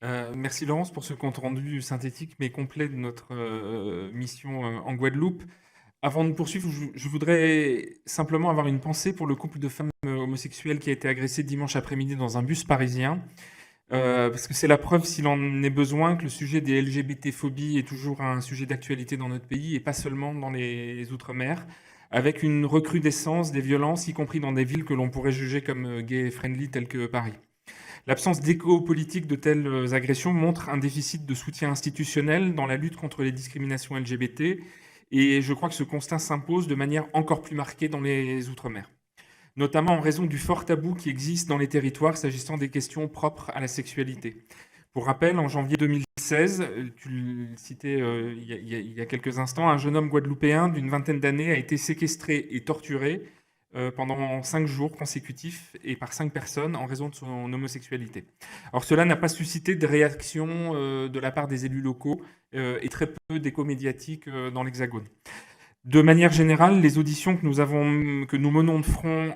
Merci Laurence pour ce compte rendu synthétique mais complet de notre mission en Guadeloupe. Avant de poursuivre, je voudrais simplement avoir une pensée pour le couple de femmes homosexuelles qui a été agressé dimanche après-midi dans un bus parisien. Parce que c'est la preuve, s'il en est besoin, que le sujet des LGBT-phobies est toujours un sujet d'actualité dans notre pays et pas seulement dans les Outre-mer, avec une recrudescence des violences, y compris dans des villes que l'on pourrait juger comme gay-friendly telles que Paris. L'absence d'écho politique de telles agressions montre un déficit de soutien institutionnel dans la lutte contre les discriminations LGBT, et je crois que ce constat s'impose de manière encore plus marquée dans les Outre-mer, notamment en raison du fort tabou qui existe dans les territoires s'agissant des questions propres à la sexualité. Pour rappel, en janvier 2016, tu le citais il y a quelques instants, un jeune homme guadeloupéen d'une vingtaine d'années a été séquestré et torturé pendant 5 jours consécutifs et par 5 personnes en raison de son homosexualité. Alors cela n'a pas suscité de réaction de la part des élus locaux et très peu d'écho médiatique dans l'Hexagone. De manière générale, les auditions que nous menons de front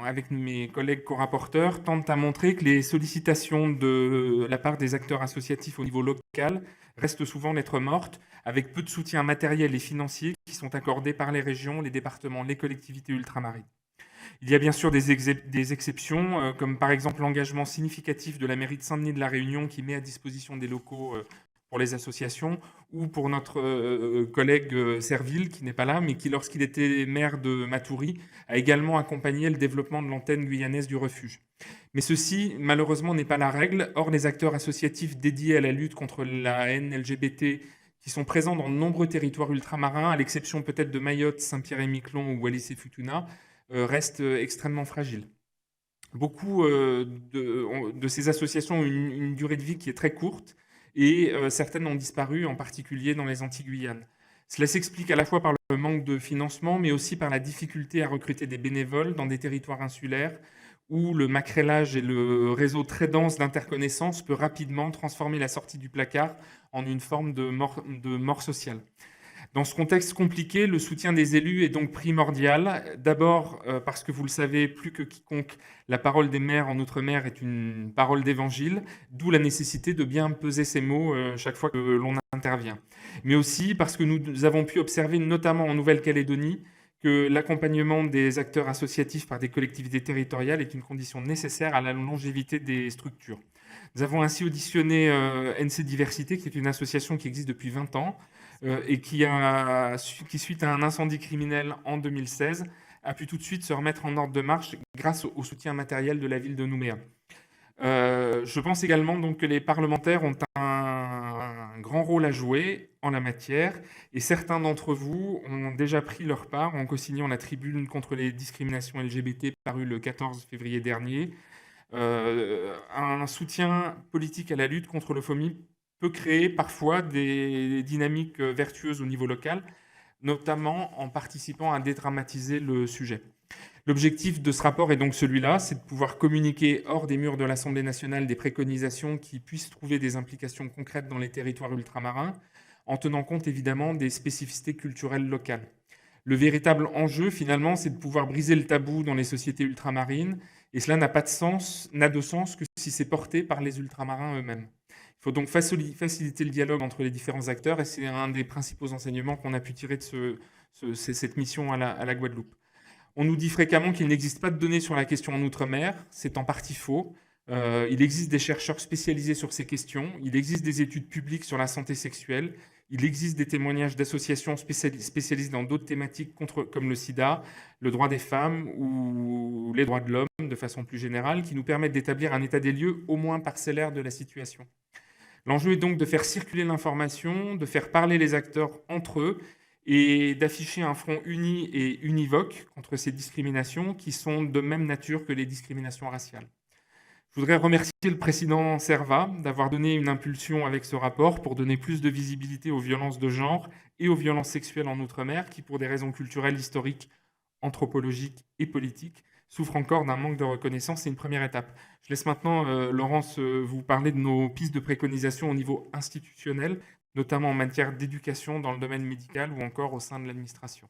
avec mes collègues co-rapporteurs tentent à montrer que les sollicitations de la part des acteurs associatifs au niveau local restent souvent lettre morte, avec peu de soutien matériel et financier qui sont accordés par les régions, les départements, les collectivités ultramarines. Il y a bien sûr des exceptions, comme par exemple l'engagement significatif de la mairie de Saint-Denis de la Réunion qui met à disposition des locaux pour les associations, ou pour notre collègue Serville, qui n'est pas là, mais qui, lorsqu'il était maire de Matoury, a également accompagné le développement de l'antenne guyanaise du refuge. Mais ceci, malheureusement, n'est pas la règle. Or, les acteurs associatifs dédiés à la lutte contre la haine LGBT, qui sont présents dans de nombreux territoires ultramarins, à l'exception peut-être de Mayotte, Saint-Pierre-et-Miquelon ou Wallis-et-Futuna, restent extrêmement fragiles. Beaucoup de ces associations ont une durée de vie qui est très courte et certaines ont disparu, en particulier dans les Antilles-Guyane. Cela s'explique à la fois par le manque de financement, mais aussi par la difficulté à recruter des bénévoles dans des territoires insulaires où le maquerellage et le réseau très dense d'interconnaissances peut rapidement transformer la sortie du placard en une forme de mort sociale. Dans ce contexte compliqué, le soutien des élus est donc primordial. D'abord parce que vous le savez, plus que quiconque, la parole des maires en Outre-mer est une parole d'évangile, d'où la nécessité de bien peser ses mots chaque fois que l'on intervient. Mais aussi parce que nous avons pu observer, notamment en Nouvelle-Calédonie, que l'accompagnement des acteurs associatifs par des collectivités territoriales est une condition nécessaire à la longévité des structures. Nous avons ainsi auditionné NC Diversité, qui est une association qui existe depuis 20 ans, et qui, suite à un incendie criminel en 2016, a pu tout de suite se remettre en ordre de marche grâce au soutien matériel de la ville de Nouméa. Je pense également donc que les parlementaires ont un grand rôle à jouer en la matière, et certains d'entre vous ont déjà pris leur part en co-signant la tribune contre les discriminations LGBT parue le 14 février dernier. Un soutien politique à la lutte contre l'homophobie peut créer parfois des dynamiques vertueuses au niveau local, notamment en participant à dédramatiser le sujet. L'objectif de ce rapport est donc celui-là, c'est de pouvoir communiquer hors des murs de l'Assemblée nationale des préconisations qui puissent trouver des implications concrètes dans les territoires ultramarins, en tenant compte évidemment des spécificités culturelles locales. Le véritable enjeu, finalement, c'est de pouvoir briser le tabou dans les sociétés ultramarines, et cela n'a de sens que si c'est porté par les ultramarins eux-mêmes. Il faut donc faciliter le dialogue entre les différents acteurs, et c'est un des principaux enseignements qu'on a pu tirer de cette mission à la Guadeloupe. On nous dit fréquemment qu'il n'existe pas de données sur la question en Outre-mer. C'est en partie faux. Il existe des chercheurs spécialisés sur ces questions. Il existe des études publiques sur la santé sexuelle. Il existe des témoignages d'associations spécialisées dans d'autres thématiques comme le sida, le droit des femmes ou les droits de l'homme de façon plus générale, qui nous permettent d'établir un état des lieux au moins parcellaire de la situation. L'enjeu est donc de faire circuler l'information, de faire parler les acteurs entre eux et d'afficher un front uni et univoque contre ces discriminations qui sont de même nature que les discriminations raciales. Je voudrais remercier le président Servat d'avoir donné une impulsion avec ce rapport pour donner plus de visibilité aux violences de genre et aux violences sexuelles en Outre-mer qui, pour des raisons culturelles, historiques, anthropologiques et politiques, souffrent encore d'un manque de reconnaissance. C'est une première étape. Je laisse maintenant Laurence vous parler de nos pistes de préconisation au niveau institutionnel, notamment en matière d'éducation dans le domaine médical ou encore au sein de l'administration.